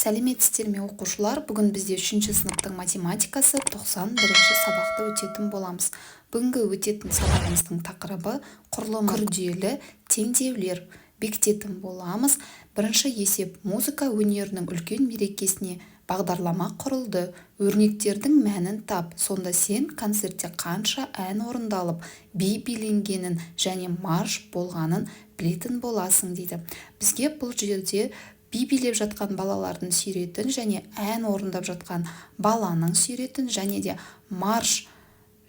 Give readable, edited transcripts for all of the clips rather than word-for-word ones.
Сәлеметсіздер ме оқушылар, бүгін бізде 3-ші сыныптың математикасы 91-ші сабақты өтетін боламыз. Бүгінгі өтетін сабағымыздың тақырыбы құрылымы күрделі теңдеулер бекітетін боламыз. Бірінші есеп: музыка өнерінің үлкен мерекесіне бағдарлама құрылды. Өрнектердің мәнін тап. Сонда сен концертте қанша ән орындалып, би биленгенін және марш болғанын білетін боласың дейді. Бізге бұл жерде би билеп жатқан балалардың суретін және ән орындап жатқан баланың суретін және де марш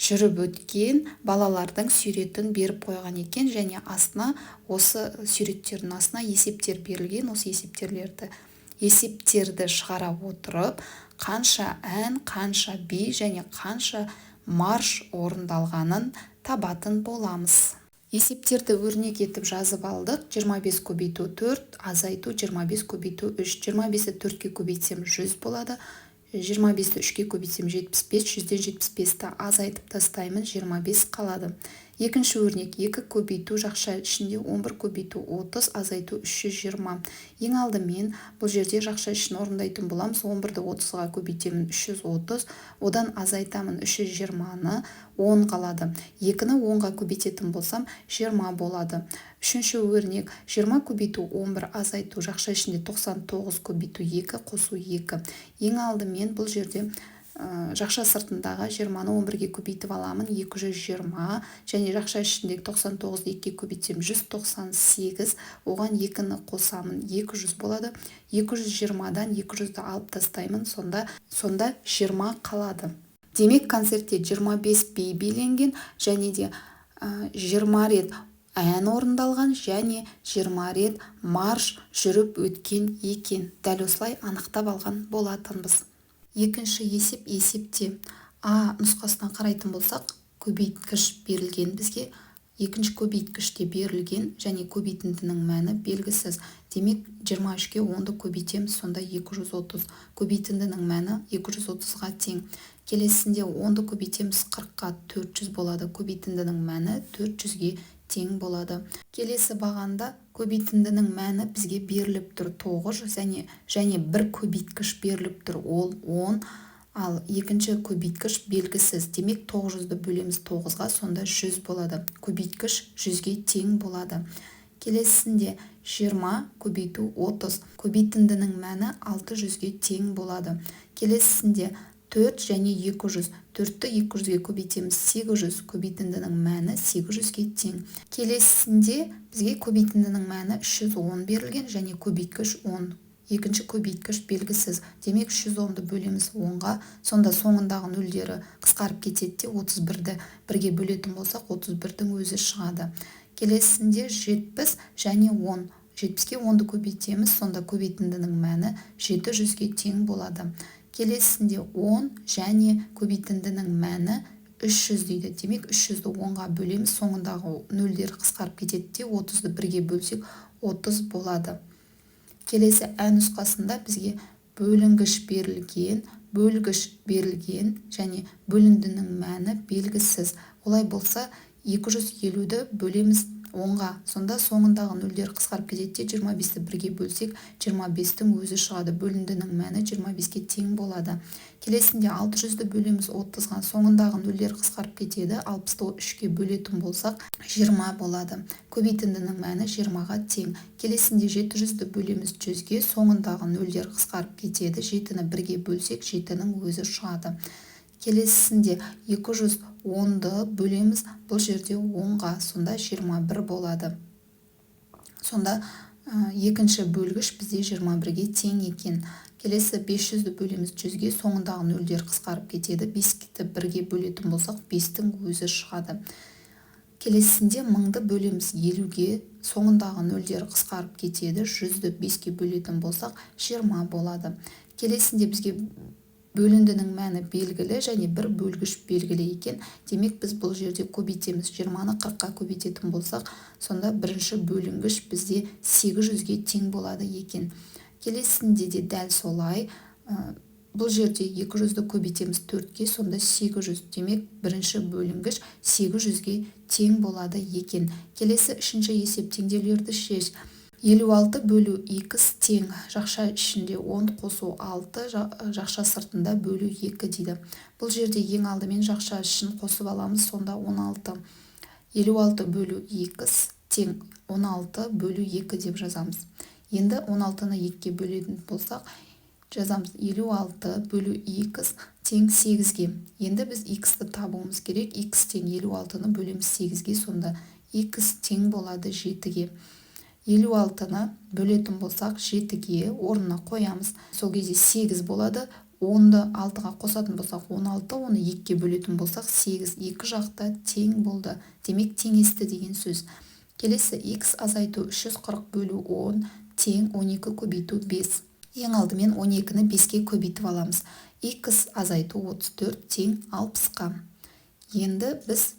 жүріп өткен балалардың суретін беріп қойған екен, және астына осы суреттердің астына есептер берілген. Осы есептерді шығара отырып, қанша ән, қанша би және қанша марш орындалғанын табатын боламыз. Есептерді өрнек етіп жазып алдық. 25 көбейту 4, азайту 25 көбейту 3. 25-ті 4-ке көбейтсем 100 болады. 25-ті 3-ке көбейтсем 75, 100-ден 75-ті азайтып тастаймын, 25 қалады. Екінші өрнек: 2 көбейту жақша ішінде 11 көбейту 30, азайту 320. Ең алдымен бұл жерде жақша ішін орындайтын боламыз. 11-ді 30-ға көбейтемін, 330, одан азайтамын, 320-ны 10 қалады. 2-ні 10-ға көбейтетін болсам 20 болады. Үшінші өрнек: 20 көбейту 11, азайту жақша ішінде 99 көбейту 2, қосу 2. Ең алдымен бұл жерде жақша сыртындағы 20-ны 11-ге көбейтіп аламын, 220, және жақша ішіндегі 99-ды 2-ге көбейтсем 198, оған 2-ні қосамын, 200 болады. 220-дан 200-ді алып тастаймын, сонда 20 қалады. Демек концертте 25 би биленген және де 20 рет ән орындалған және 20 рет марш жүріп өткен екен. Дәл осылай анықтап алған болатынбыз. Екінші есепте А нұсқасына қарайтын болсақ, көбейткіш берілген бізге. Екінші көбейткіште берілген және көбейтіндінің мәні белгісіз. Демек 23-ке 10-ды көбейтеміз, сонда 230. Көбейтіндінің мәні 230-ға тең. Келесінде 10-ды көбейтеміз, 40-қа 400 болады. Көбейтіндінің мәні 400-ге тең болады. Келесі бағанда көбейтіндінің мәні бізге беріліп тұр 9 және бір көбейткіш беріліп тұр, ол 10, ал екінші көбейткіш белгісіз. Демек 900-ді бөлеміз 9-ға, сонда 100 болады. Көбейткіш 100-ге тең болады. Келесінде 20 көбейту 30. Көбейтіндінің мәні 600-ге тең болады. Келесінде 4 және 200. 4-ті 200-ге көбейтеміз, 800. Көбейтіндінің мәні 800-ге тең. Келесінде бізге көбейтіндінің мәні 310 берілген және көбейткіш 10. Екінші көбейткіш белгісіз. Демек 310-ды бөлеміз 10-ға, сонда соңындағы нөлдері қысқарып кетеді. 31-ді 1-ге бөлетін болсақ, 31-дің өзі шығады. Келесінде 70 және 10. 70-ке 10-ды көбейтеміз, сонда көбейтіндінің мәні 700-ге тең болады. Келесінде 10 және көбейтіндінің мәні 300 дейді. Демек 300-ді 10-ға бөлеміз, соңындағы нөлдер қысқарып кетеді. 30-ды 1-ге бөлсек 30 болады. Келесі ән нұсқасында бізге бөлінгіш берілген, бөлгіш берілген және бөліндінің мәні белгісіз. Олай болса 250-ді бөлеміз 10-ға, сонда соңындағы нөлдер қысқарып кетеді. 25-ті 1-ге бөлсек 25-тің өзі шығады. Бөліндінің мәні 25-ге тең болады. Келесінде 600-ді бөлеміз 30-ға, соңындағы нөлдер қысқарып кетеді. 60-ты 3-ке бөлетін болсақ 20 болады. Көбейтіндінің мәні 20-ға тең. Келесінде 700-ді бөлеміз 100-ге, соңындағы нөлдер қысқарып кетеді. 7-ні 1-ге бөлсек 7-нің өзі шығады. Келесінде 210-ды бөлеміз бұл жерде 10-ға, сонда 21 болады. Сонда екінші бөлгіш бізде 21-ге тең екен. Келесі 500-ді бөлеміз 100-ге, соңындағы нөлдер қысқарып кетеді. 5-ті 1-ге бөлетін болсақ 5-тің өзі шығады. Келесінде 1000-ды бөлеміз 50-ге, соңындағы нөлдер қысқарып кетеді. 100-ді 5-ге бөлетін болсақ 20 болады. Келесінде бізге бөліндінің мәні белгілі және бір бөлгіш белгілі екен. Демек біз бұл жерде көбейтеміз. 20-ны 40-қа көбейтетін болсақ, сонда бірінші бөлінгіш бізде 800-ге тең болады екен. Келесінде де дәл солай. Бұл жерде 200-ді көбейтеміз 4-ге, сонда 800. Демек бірінші бөлінгіш 800-ге тең болады екен. Келесі үшінші есеп теңдеулерді шеш. 56 бөлу x тең жақша ішінде 10 қосу 6, жақша сыртында бөлу 2 дейді. Бұл жерде ең алдымен жақша ішін қосып аламыз, сонда 16. 56 бөлу x тең 16 бөлу 2 деп жазамыз. Енді 16-ны 2-ге бөлетін болсақ, жазамыз 56 бөлу x тең 8-ге. Енді біз x-ті табуымыз керек. X тең 56-ны бөлеміз 8-ге, сонда x тең болады 7-ге. 56-ны бөлетін болсақ 7-ге орнына қоямыз. Сол кезде 8 болады. 10-ды 6-ға қосатын болсақ 16, оны 2-ге бөлетін болсақ 8. Екі жақта тең болды. Демек теңесті деген сөз. Келесі x азайту 340 бөлу 10 тең 12 көбейту 5. Ең алдымен 12-ні 5-ге көбейтіп аламыз. X азайту 34 тең 60-қа. Енді біз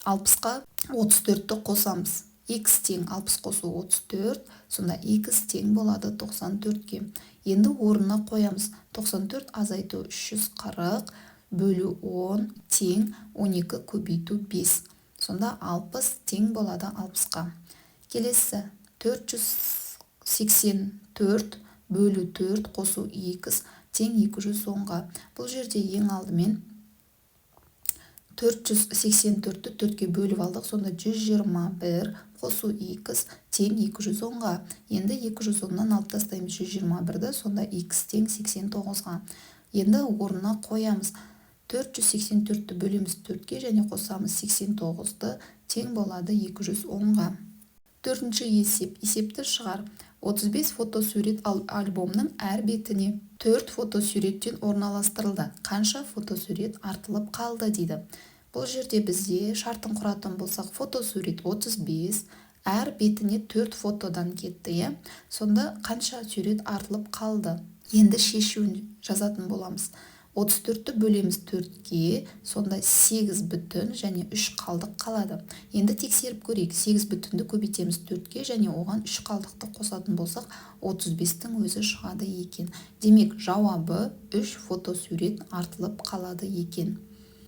60-қа 34-ті қосамыз. X тең 60 қосу 34, сонда X тең болады 94-ге. Енді орнына қоямыз. 94 азайту 340 бөлу 10 тең 12 көбейту 5. Сонда 60 тең болады 60-қа. Келесі 484 бөлу 4 қосу X тең 210-ға. Бұл жерде ең алдымен 484-ті 4-ге бөліп алдық, сонда 121 қосу x тең 210-ға. Енді 210-нан алып тастаймыз 121-ді, сонда x тең 89-ға. Енді орнына қоямыз. 484-ті бөлеміз 4-ге және қосамыз 89-ды, тең болады 210-ға. Төртінші есеп. Есепті шығар. 35 фотосурет альбомның әр бетіне 4 фотосуреттен орналастырылды. Қанша фотосурет артылып қалды дейді. Бұл жерде бізде шартын құратын болсақ, фотосурет 35, әр бетіне 4 фотодан кетті. Сонда қанша сурет артылып қалды? Енді шешуін жазатын боламыз. 34-ті бөлеміз 4-ге, сонда 8 бүтін және 3 қалдық қалады. Енді тексеріп көрейік. 8 бүтінді көбейтеміз 4-ге және оған 3 қалдықты қосатын болсақ, 35-тің өзі шығады екен. Демек, жауабы 3 фотосурет артылып қалады екен.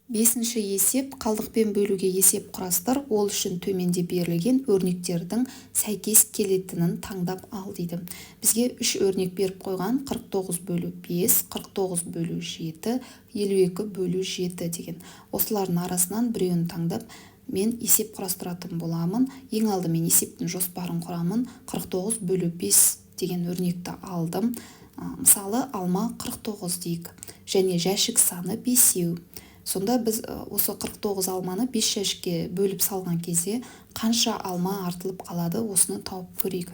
Бесінші есеп. Қалдықпен бөлуге есеп құрастыр. Ол үшін төменде берілген өрнектердің сәйкес келетінін таңдап ал дейді. Бізге 3 өрнек беріп қойған: 49 бөлу 5, 49 бөлу 7, 52 бөлу 7 деген. Осылардың арасынан біреуін таңдап, мен есеп құрастыратын боламын. Ең алдымен есептің жоспарын құрамын. 49 бөлу 5 деген өрнекті алдым. Мысалы, алма 49 дейік. Және жәшік саны 5. Сонда біз осы 49 алманы 5 жәшікке бөліп салған кезде қанша алма артылып қалады, осыны тауып көрейік.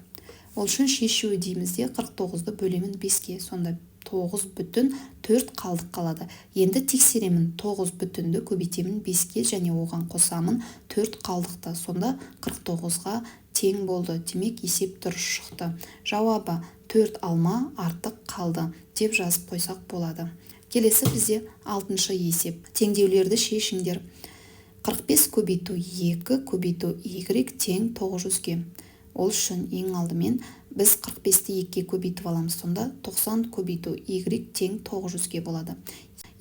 Ол үшін шешуі деймізде 49-ды бөлемін 5-ге, сонда 9 бүтін 4 қалдық қалады. Енді тексеремін. 9 бүтінді көбейтемін 5-ге және оған қосамын 4 қалдықты. Сонда 49-ға тең болды. Демек, есеп дұрыс шықты. Жауабы 4 алма артық қалды деп жазып қойсақ болады. Келесі бізде 6-шы есеп. Теңдеулерді шешіңдер. 45 көбейту 2 көбейту y тең 900-ге. Ол үшін ең алдымен біз 45-ті 2-ге көбейтіп аламыз. Сонда 90 көбейту y тең 900-ге болады.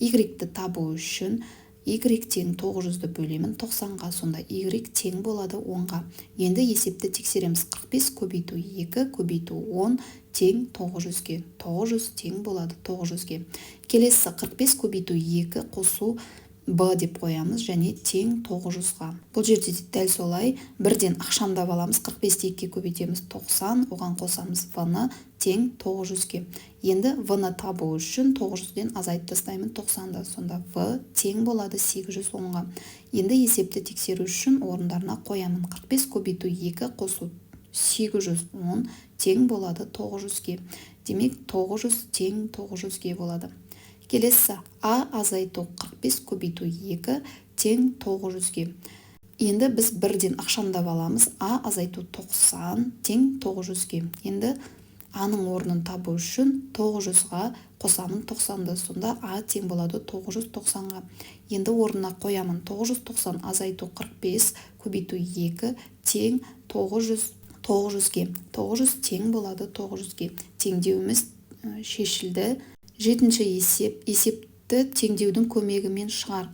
Y-ті табу үшін y тең 900-ді бөлемін 90-ға, сонда y тең болады 10-ға. Енді есепті тексереміз. 45 көбейту 2 көбейту 10 тең 900-ге. 900 тең болады 900-ге. Келесі 45 көбейту 2 қосу b деп қоямыз және тең 900-ға. Бұл жерде дәл солай бірден ақшамдап аламыз. 45-ті 2-ге көбейтеміз 90, оған қосамыз v-ны тең 900-ге. Енді v-ны табу үшін 900-ден азайтып тастаймын 90-ды. Сонда v тең болады 810-ға. Енді есепті тексеру үшін орындарына қоямын. 45 көбейту 2 қосу 810 тең болады 900-ге. Демек, 900 тең 900-ге болады. Келесі a азайту 45 көбейту 2 тең 900-ге. Енді біз бірден ақшамдап аламыз. a азайту 90 тең 900-ге. Енді a-ның орнын табу үшін 900-ға қосамын 90-ды. Сонда a тең болады 990-ға. Енді орнына қоямын. 990 азайту 45 көбейту 2 тең 900-ге. 900 тең болады 900-ге. Теңдеуіміз шешілді. 7-ші есеп. Есепті теңдеудің көмегімен шығар.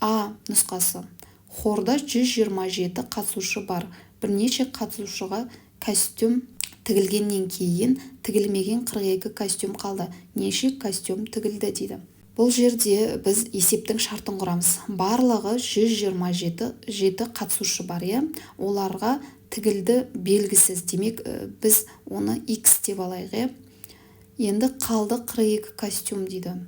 А нұсқасы. Хорда 127 қатысушы бар. Бірнеше қатысушыға костюм тігілгеннен кейін тігілмеген 42 костюм қалды. Неше костюм тігілді дейді. Бұл жерде біз есептің шартын құрамыз. Барлығы 127 қатысушы бар, оларға тігілді белгісіз. Демек, біз оны X деп алайық. Енді қалды 42 костюм дейді.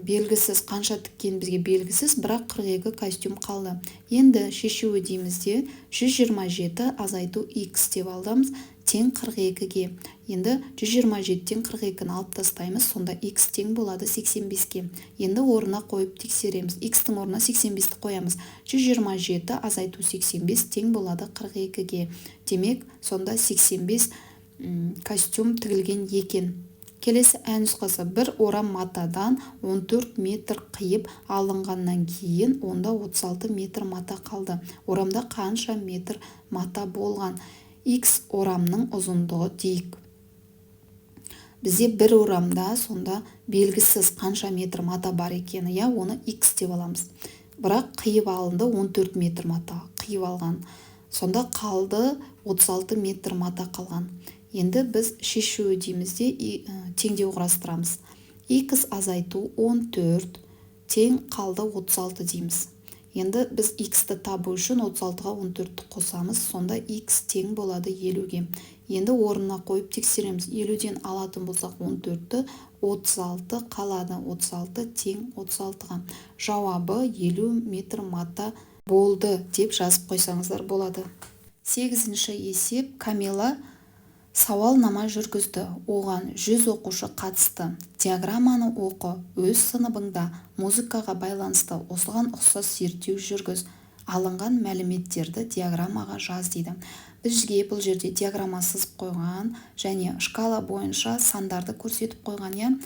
Белгісіз, қанша тіккен бізге белгісіз, бірақ 42 костюм қалды. Енді шешуі деймізде 127 азайту X деп алдымыз, тең 42-ге. Енді 127-тен 42-ні алып тастаймыз, сонда X тең болады 85-ге. Енді орнына қойып тексереміз. X-тің орнына 85-ті қоямыз. 127 азайту 85 тең болады 42-ге. Демек, сонда 85 костюм тігілген екен. Келесі ән нұсқасы: бір орам матадан 14 метр қиып алынғаннан кейін онда 36 метр мата қалды. Орамда қанша метр мата болған? X орамның ұзындығы дейік. Бізде бір орамда сонда белгісіз қанша метр мата бар екені, оны X деп аламыз. Бірақ қиып алынды 14 метр мата қиып алған. Сонда қалды 36 метр мата қалған. Енді біз шешуі деймізде теңдеу құрастырамыз. X азайту 14 тең қалды 36 дейміз. Енді біз X-ті табу үшін 36-ға 14-ті қосамыз, сонда X тең болады 50-ге. Енді орнына қойып тексереміз. 50-ден алатын болсақ 14-ті, 36 қалады. 36 тең 36-ға. Жауабы 50 метр мата болды деп жазып қойсаңыздар болады. 8-ші есеп: Камила сауалнама жүргізді. Оған 100 оқушы қатысты. Диаграмманы оқы. Өз сыныбыңда музыкаға байланысты осыған ұқсас зерттеу жүргіз. Алынған мәліметтерді диаграммаға жаз дейді. Бізге бұл жерде диаграмма сызып қойған және шкала бойынша сандарды көрсетіп қойған,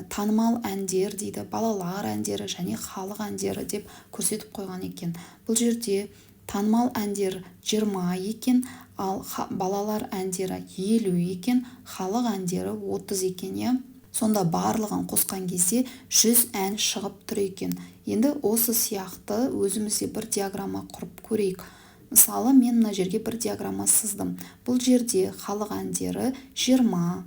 танымал әндер дейді, балалар әндері және халық әндері деп көрсетіп қойған екен. Бұл жерде танымал әндер 20 екен, ал балалар әндері 50 екен, халық әндері 30 екен. Сонда барлығын қосқан кезде 100 ән шығып тұр екен. Енді осы сияқты өзімізде бір диаграмма құрып көрейік. Мысалы, мен мына жерге бір диаграмма сыздым. Бұл жерде халық әндері 20,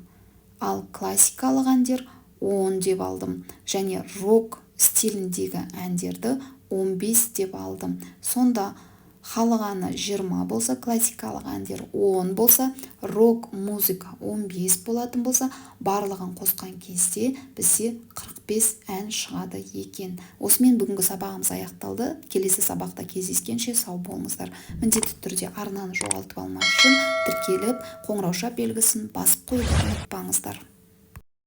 ал классикалық әндер 10 деп алдым. Және рок стиліндегі әндерді 15 деп алдым. Сонда халық әні 20 болса, классикалық әндер 10 болса, рок музыка 15 болатын болса, барлығын қосқан кезде бізде 45 ән шығады екен. Осымен бүгінгі сабағымыз аяқталды. Келесі сабақта кездескенше сау болыңыздар. Міндетті түрде арнаны жоғалтып алмау үшін тіркеліп, қоңырауша белгісін басып қоюды ұмытпаңыздар.